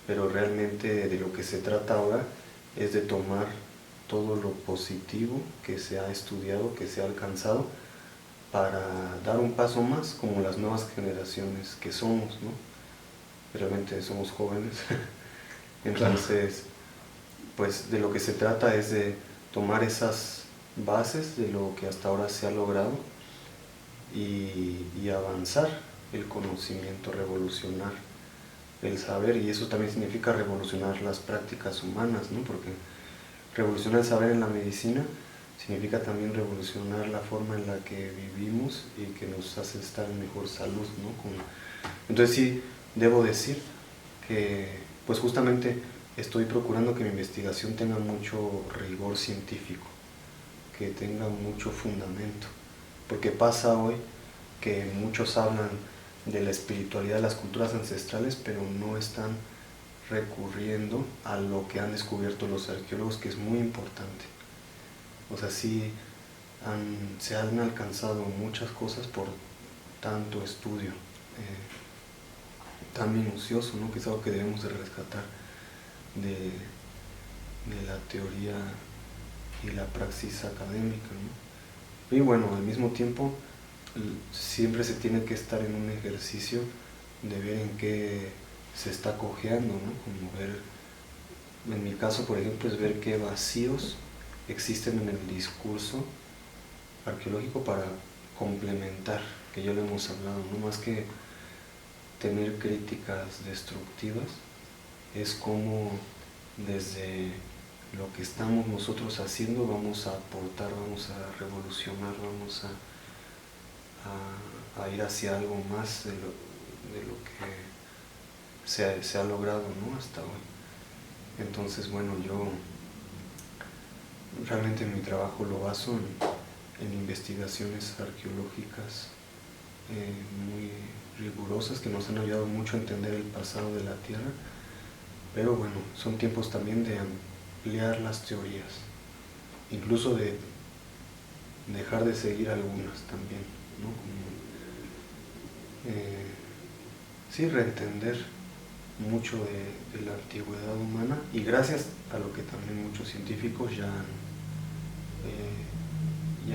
pero realmente de lo que se trata ahora es de tomar todo lo positivo que se ha estudiado, que se ha alcanzado, para dar un paso más como las nuevas generaciones que somos, ¿no? Realmente somos jóvenes, entonces, pues de lo que se trata es de tomar esas bases de lo que hasta ahora se ha logrado y avanzar el conocimiento, revolucionar el saber, y eso también significa revolucionar las prácticas humanas, ¿no? Porque revolucionar el saber en la medicina significa también revolucionar la forma en la que vivimos y que nos hace estar en mejor salud, ¿no? Entonces sí, debo decir que pues justamente estoy procurando que mi investigación tenga mucho rigor científico, que tenga mucho fundamento, porque pasa hoy que muchos hablan de la espiritualidad de las culturas ancestrales, pero no están recurriendo a lo que han descubierto los arqueólogos, que es muy importante. O sea, sí se han alcanzado muchas cosas por tanto estudio tan minucioso, ¿no? Que es algo que debemos de rescatar de la teoría y la praxis académica, ¿no? Y bueno, al mismo tiempo siempre se tiene que estar en un ejercicio de ver en qué se está cojeando, ¿no? Como ver, en mi caso por ejemplo, es ver qué vacíos existen en el discurso arqueológico para complementar, que ya lo hemos hablado, no más que tener críticas destructivas, es como desde lo que estamos nosotros haciendo vamos a aportar, vamos a revolucionar, vamos a ir hacia algo más de lo que se ha logrado, ¿no? Hasta hoy. Entonces, bueno, yo realmente mi trabajo lo baso en investigaciones arqueológicas muy rigurosas que nos han ayudado mucho a entender el pasado de la Tierra, pero bueno, son tiempos también de ampliar las teorías, incluso de dejar de seguir algunas también, ¿no? Sí, reentender mucho de la antigüedad humana, y gracias a lo que también muchos científicos ya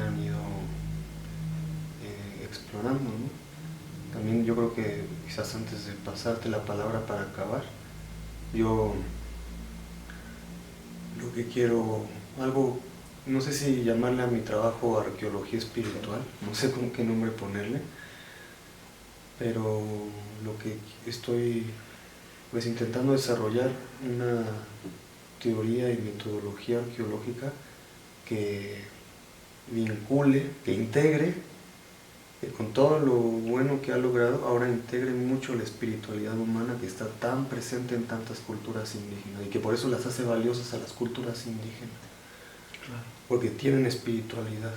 han ido explorando, ¿no? También yo creo que quizás antes de pasarte la palabra para acabar, yo lo que quiero, algo, no sé si llamarle a mi trabajo arqueología espiritual, no sé con qué nombre ponerle, pero lo que estoy pues intentando desarrollar una teoría y metodología arqueológica que vincule, que integre, con todo lo bueno que ha logrado, ahora integre mucho la espiritualidad humana que está tan presente en tantas culturas indígenas y que por eso las hace valiosas a las culturas indígenas. Claro. Porque tienen espiritualidad,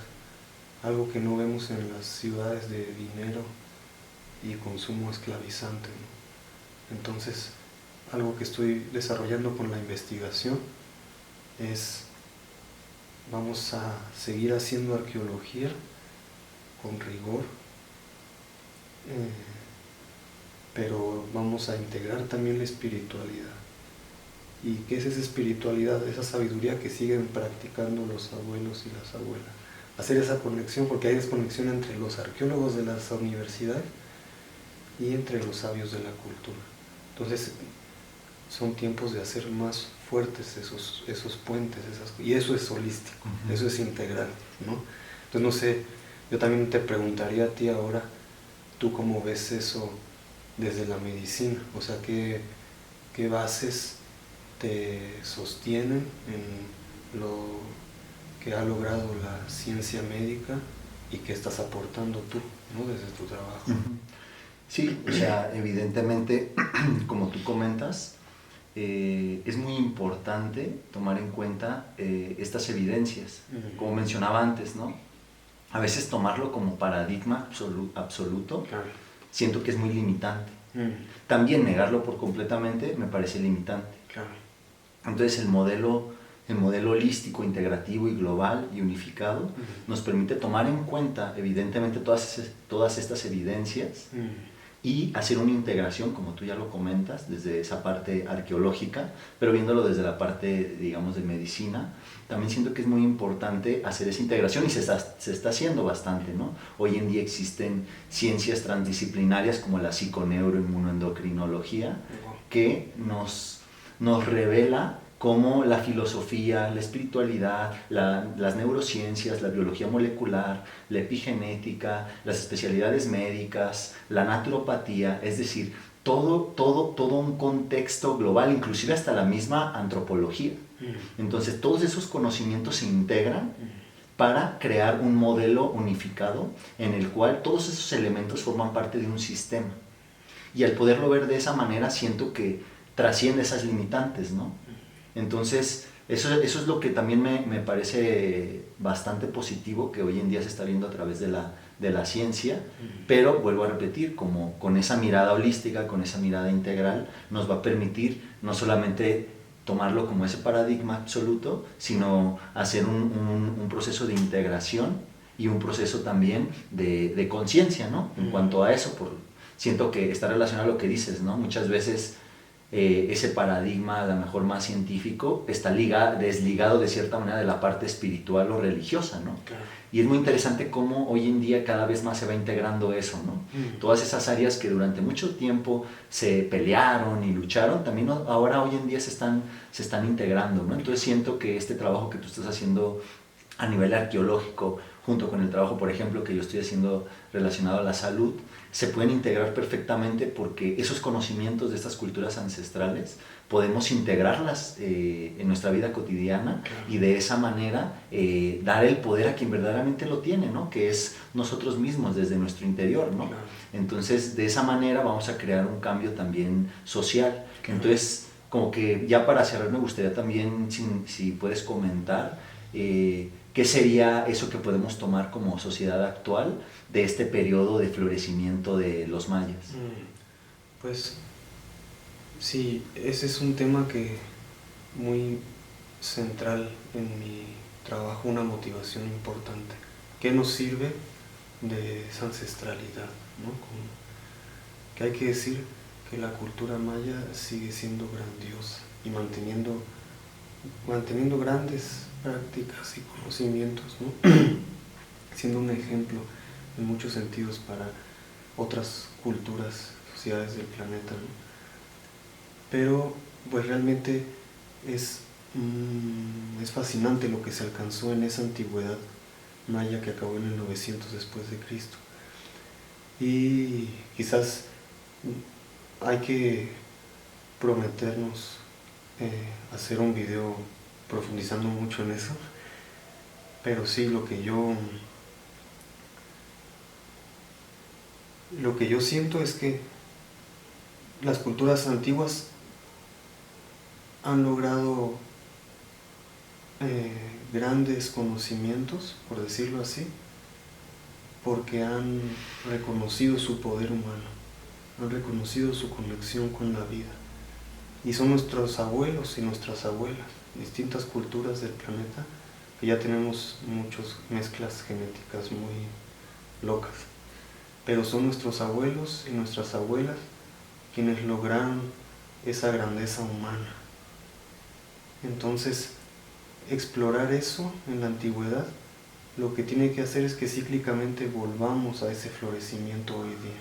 algo que no vemos en las ciudades de dinero y consumo esclavizante, ¿no? Entonces, algo que estoy desarrollando con la investigación es, vamos a seguir haciendo arqueología con rigor, pero vamos a integrar también la espiritualidad. ¿Y qué es esa espiritualidad? Esa sabiduría que siguen practicando los abuelos y las abuelas. Hacer esa conexión, porque hay desconexión entre los arqueólogos de las universidades y entre los sabios de la cultura. Entonces, son tiempos de hacer más fuertes esos puentes, y eso es holístico, eso es integral, ¿no? Entonces, no sé, yo también te preguntaría a ti ahora, ¿tú cómo ves eso desde la medicina? O sea, ¿qué bases te sostienen en lo que ha logrado la ciencia médica y qué estás aportando tú, ¿no? Desde tu trabajo? Sí, o sea, evidentemente, como tú comentas, es muy importante tomar en cuenta estas evidencias, como mencionaba antes, ¿no? A veces tomarlo como paradigma absoluto, claro, siento que es muy limitante. También negarlo por completamente me parece limitante. Claro. Entonces el modelo holístico, integrativo y global y unificado nos permite tomar en cuenta, evidentemente, todas estas evidencias y hacer una integración, como tú ya lo comentas, desde esa parte arqueológica, pero viéndolo desde la parte, digamos, de medicina. También siento que es muy importante hacer esa integración y se está haciendo bastante, ¿no? Hoy en día existen ciencias transdisciplinarias como la psiconeuroinmunoendocrinología que nos revela cómo la filosofía, la espiritualidad, las neurociencias, la biología molecular, la epigenética, las especialidades médicas, la naturopatía, es decir, todo un contexto global, inclusive hasta la misma antropología. Entonces todos esos conocimientos se integran para crear un modelo unificado en el cual todos esos elementos forman parte de un sistema. Y al poderlo ver de esa manera siento que trasciende esas limitantes, ¿no? Entonces, eso es lo que también me parece bastante positivo, que hoy en día se está viendo a través de la ciencia, pero vuelvo a repetir, como con esa mirada holística, con esa mirada integral, nos va a permitir no solamente tomarlo como ese paradigma absoluto, sino hacer un proceso de integración y un proceso también de conciencia, ¿no? En cuanto a eso, siento que está relacionado a lo que dices, ¿no? Muchas veces ese paradigma, a lo mejor más científico, está desligado de cierta manera de la parte espiritual o religiosa, ¿no? Claro. Y es muy interesante cómo hoy en día cada vez más se va integrando eso, ¿no? Todas esas áreas que durante mucho tiempo se pelearon y lucharon, también ahora hoy en día se están integrando, ¿no? Entonces siento que este trabajo que tú estás haciendo a nivel arqueológico, junto con el trabajo, por ejemplo, que yo estoy haciendo relacionado a la salud, se pueden integrar perfectamente porque esos conocimientos de estas culturas ancestrales podemos integrarlas en nuestra vida cotidiana y de esa manera dar el poder a quien verdaderamente lo tiene, ¿no? Que es nosotros mismos desde nuestro interior, ¿no? Entonces de esa manera vamos a crear un cambio también social. Entonces, como que ya para cerrar me gustaría también, si puedes comentar, ¿qué sería eso que podemos tomar como sociedad actual de este periodo de florecimiento de los mayas? Pues sí, ese es un tema que muy central en mi trabajo, una motivación importante. ¿Qué nos sirve de esa ancestralidad, ¿no? Que hay que decir que la cultura maya sigue siendo grandiosa y manteniendo grandes prácticas y conocimientos, ¿no? Siendo un ejemplo en muchos sentidos para otras culturas, sociedades del planeta, ¿no? Pero pues realmente es fascinante lo que se alcanzó en esa antigüedad maya que acabó en el 900 después de Cristo. Y quizás hay que prometernos hacer un video profundizando mucho en eso, pero sí, lo que yo siento es que las culturas antiguas han logrado grandes conocimientos, por decirlo así, porque han reconocido su poder humano, han reconocido su conexión con la vida. Y son nuestros abuelos y nuestras abuelas, distintas culturas del planeta, que ya tenemos muchas mezclas genéticas muy locas. Pero son nuestros abuelos y nuestras abuelas quienes lograron esa grandeza humana. Entonces, explorar eso en la antigüedad, lo que tiene que hacer es que cíclicamente volvamos a ese florecimiento hoy día.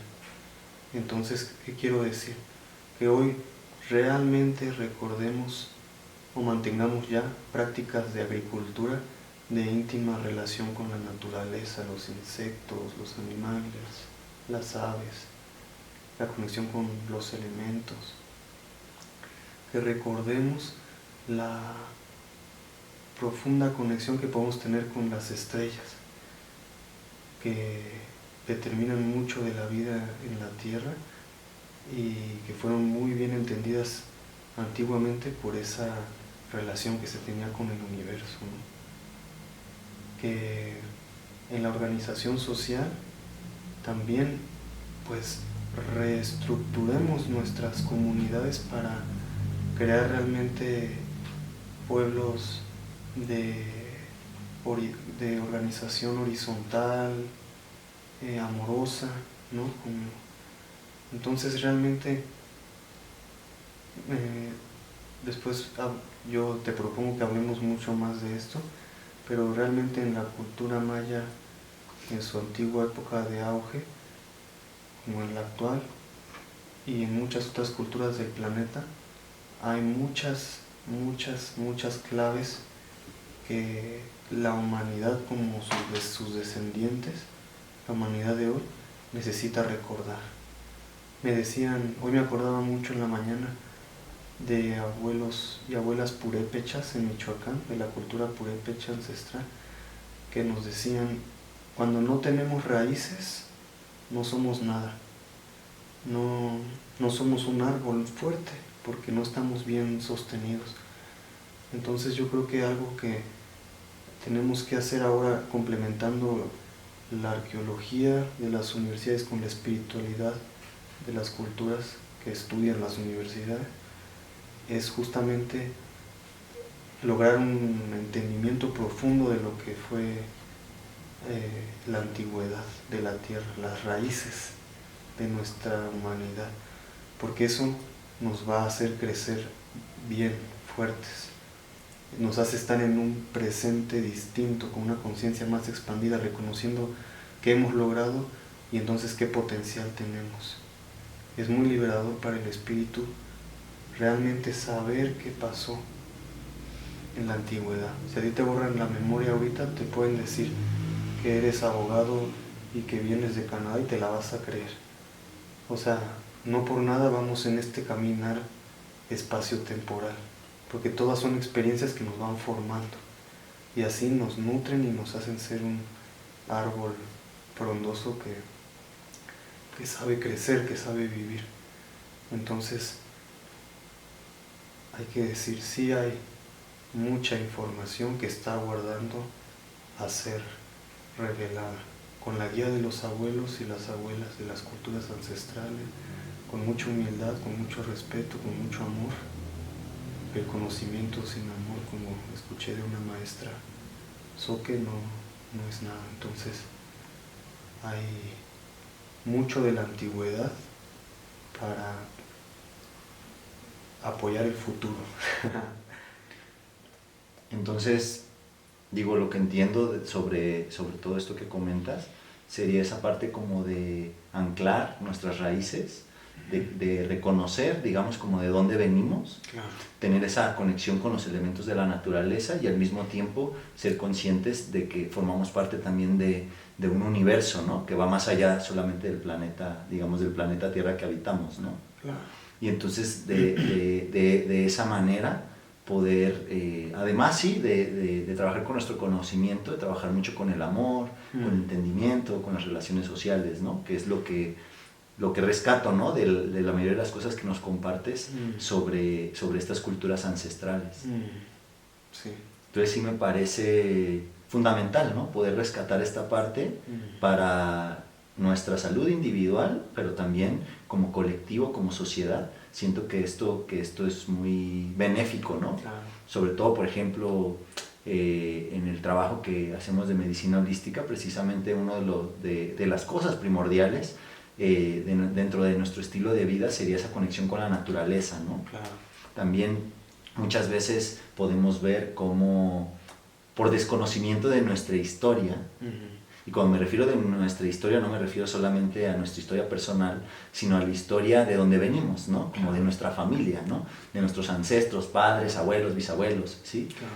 Entonces, ¿qué quiero decir? Que hoy realmente recordemos o mantengamos ya prácticas de agricultura de íntima relación con la naturaleza, los insectos, los animales, las aves, la conexión con los elementos. Que recordemos la profunda conexión que podemos tener con las estrellas, que determinan mucho de la vida en la Tierra y que fueron muy bien entendidas antiguamente por esa relación que se tenía con el universo, ¿no? Que en la organización social también pues reestructuremos nuestras comunidades para crear realmente pueblos de organización horizontal, amorosa, ¿no? Entonces realmente, después yo te propongo que hablemos mucho más de esto, pero realmente en la cultura maya, en su antigua época de auge, como en la actual, y en muchas otras culturas del planeta, hay muchas claves que la humanidad, como sus descendientes, la humanidad de hoy, necesita recordar. Me decían, hoy me acordaba mucho en la mañana de abuelos y abuelas purépechas en Michoacán, de la cultura purépecha ancestral, que nos decían, cuando no tenemos raíces, no somos nada. No somos un árbol fuerte, porque no estamos bien sostenidos. Entonces yo creo que algo que tenemos que hacer ahora, complementando la arqueología de las universidades con la espiritualidad de las culturas que estudian las universidades, es justamente lograr un entendimiento profundo de lo que fue la antigüedad de la tierra, las raíces de nuestra humanidad, porque eso nos va a hacer crecer bien, fuertes, nos hace estar en un presente distinto, con una conciencia más expandida, reconociendo qué hemos logrado y entonces qué potencial tenemos. Es muy liberador para el espíritu realmente saber qué pasó en la antigüedad. Si a ti te borran la memoria ahorita, te pueden decir que eres abogado y que vienes de Canadá y te la vas a creer. O sea, no por nada vamos en este caminar espacio-temporal, porque todas son experiencias que nos van formando y así nos nutren y nos hacen ser un árbol frondoso que sabe crecer, que sabe vivir. Entonces, hay que decir, sí hay mucha información que está aguardando a ser revelada, con la guía de los abuelos y las abuelas de las culturas ancestrales, con mucha humildad, con mucho respeto, con mucho amor. El conocimiento sin amor, como escuché de una maestra, Soque, no es nada. Entonces, hay mucho de la antigüedad para apoyar el futuro. Entonces, digo, lo que entiendo sobre todo esto que comentas sería esa parte como de anclar nuestras raíces, de reconocer, digamos, como de dónde venimos, Claro. Tener esa conexión con los elementos de la naturaleza y al mismo tiempo ser conscientes de que formamos parte también de un universo, ¿no? Que va más allá solamente del planeta, digamos, del planeta Tierra que habitamos, ¿no? Claro. Y entonces de esa manera poder, además sí, de trabajar con nuestro conocimiento, de trabajar mucho con el amor, con el entendimiento, con las relaciones sociales, ¿no? Que es lo que rescato, ¿no? de la mayoría de las cosas que nos compartes sobre estas culturas ancestrales. Sí. Entonces sí me parece fundamental, ¿no? Poder rescatar esta parte para nuestra salud individual, pero también como colectivo, como sociedad. Siento que esto es muy benéfico, ¿no? Claro. Sobre todo, por ejemplo, en el trabajo que hacemos de medicina holística, precisamente una de las cosas primordiales dentro de nuestro estilo de vida sería esa conexión con la naturaleza, ¿no? Claro. También muchas veces podemos ver cómo por desconocimiento de nuestra historia, y cuando me refiero de nuestra historia no me refiero solamente a nuestra historia personal, sino a la historia de donde venimos, ¿no? Como de nuestra familia, ¿no? De nuestros ancestros, padres, abuelos, bisabuelos, ¿sí? Claro.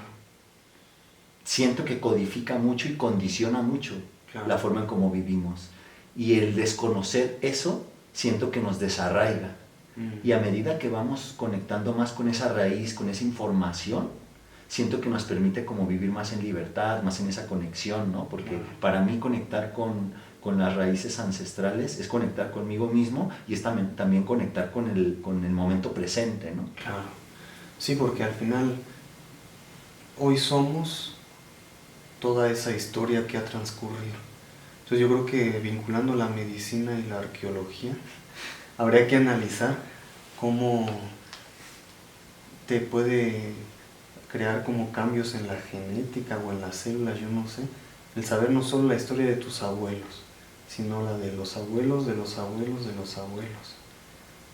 Siento que codifica mucho y condiciona mucho la forma en cómo vivimos. Y el desconocer eso, siento que nos desarraiga. Y a medida que vamos conectando más con esa raíz, con esa información, siento que nos permite como vivir más en libertad, más en esa conexión, ¿no? Porque para mí conectar con las raíces ancestrales es conectar conmigo mismo y es también conectar con el momento presente, ¿no? Claro. Sí, porque al final hoy somos toda esa historia que ha transcurrido. Entonces yo creo que vinculando la medicina y la arqueología, habría que analizar cómo te puede crear como cambios en la genética o en las células, yo no sé, el saber no solo la historia de tus abuelos, sino la de los abuelos, de los abuelos, de los abuelos.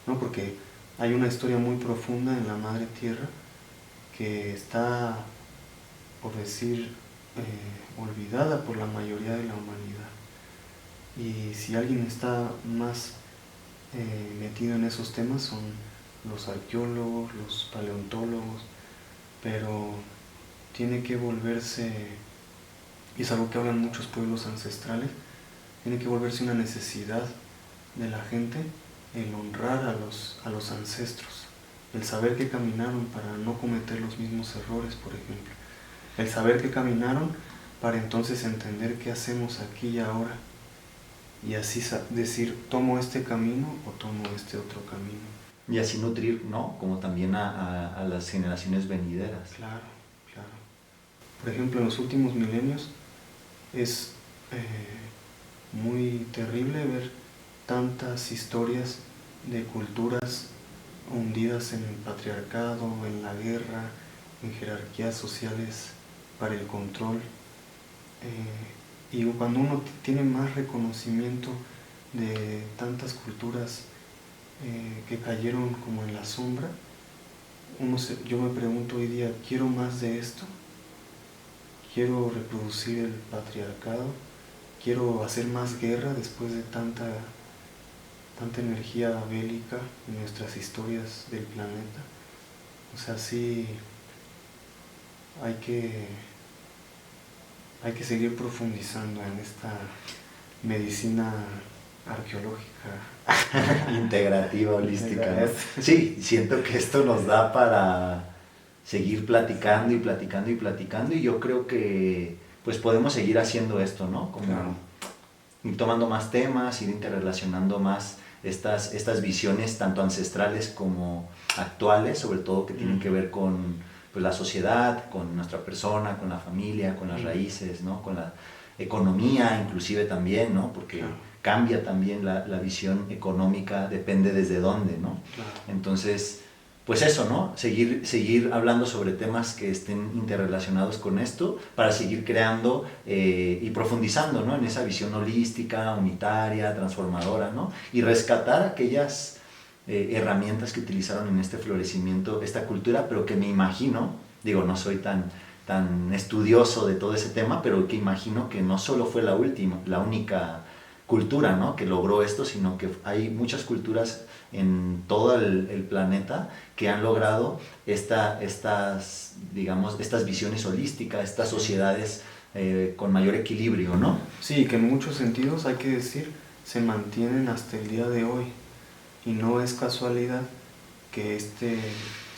¿no? Porque hay una historia muy profunda en la Madre Tierra que está, por decir, olvidada por la mayoría de la humanidad. Y si alguien está más metido en esos temas son los arqueólogos, los paleontólogos, pero tiene que volverse, y es algo que hablan muchos pueblos ancestrales, tiene que volverse una necesidad de la gente el honrar a los ancestros, el saber que caminaron para no cometer los mismos errores, por ejemplo, el saber que caminaron para entonces entender qué hacemos aquí y ahora, y así decir, tomo este camino o tomo este otro camino. Y así nutrir, ¿no? Como también a las generaciones venideras. Claro, claro. Por ejemplo, en los últimos milenios es muy terrible ver tantas historias de culturas hundidas en el patriarcado, en la guerra, en jerarquías sociales para el control. Y cuando uno tiene más reconocimiento de tantas culturas que cayeron como en la sombra, yo me pregunto hoy día, ¿quiero más de esto? ¿Quiero reproducir el patriarcado? ¿Quiero hacer más guerra después de tanta energía bélica en nuestras historias del planeta? O sea, sí hay que seguir profundizando en esta medicina arqueológica. Integrativa, holística, ¿no? Sí, siento que esto nos da para seguir platicando y platicando y platicando, y yo creo que pues podemos seguir haciendo esto, ¿no? Como claro. Ir tomando más temas, ir interrelacionando más estas visiones tanto ancestrales como actuales, sobre todo que tienen que ver con pues, la sociedad, con nuestra persona, con la familia, con las raíces, ¿no? Con la economía inclusive también, ¿no? Porque cambia también la visión económica, depende desde dónde, ¿no? Entonces, pues eso, ¿no? Seguir hablando sobre temas que estén interrelacionados con esto para seguir creando y profundizando, ¿no? En esa visión holística, unitaria, transformadora, ¿no? Y rescatar aquellas herramientas que utilizaron en este florecimiento, esta cultura, pero que me imagino, digo, no soy tan estudioso de todo ese tema, pero que imagino que no solo fue la única cultura, ¿no? Que logró esto, sino que hay muchas culturas en todo el planeta que han logrado estas visiones holísticas, estas sociedades con mayor equilibrio, ¿no? Sí, que en muchos sentidos, hay que decir, se mantienen hasta el día de hoy, y no es casualidad que este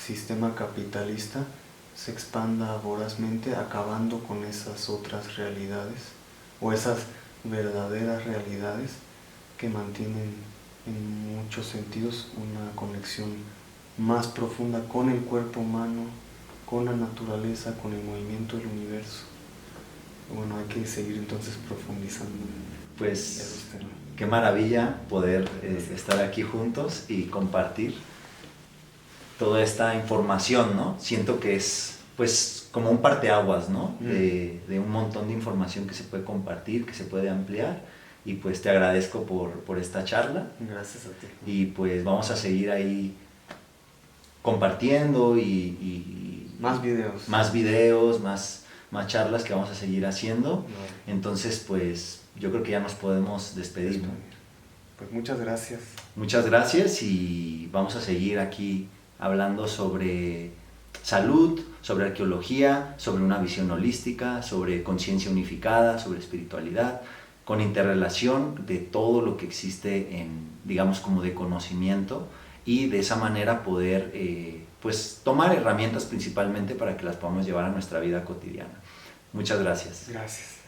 sistema capitalista se expanda vorazmente, acabando con esas otras realidades, o esas verdaderas realidades que mantienen en muchos sentidos una conexión más profunda con el cuerpo humano, con la naturaleza, con el movimiento del universo. Bueno, hay que seguir entonces profundizando. Pues qué maravilla poder estar aquí juntos y compartir toda esta información, ¿no? Siento que es pues como un parteaguas, ¿no? De un montón de información que se puede compartir, que se puede ampliar, y pues te agradezco por esta charla. Gracias a ti. Y pues vamos a seguir ahí compartiendo y más videos. Más charlas que vamos a seguir haciendo. Entonces pues yo creo que ya nos podemos despedir, ¿no? Pues muchas gracias. Muchas gracias, y vamos a seguir aquí hablando sobre salud, sobre arqueología, sobre una visión holística, sobre conciencia unificada, sobre espiritualidad, con interrelación de todo lo que existe digamos como de conocimiento, y de esa manera poder pues tomar herramientas principalmente para que las podamos llevar a nuestra vida cotidiana. Muchas gracias. Gracias.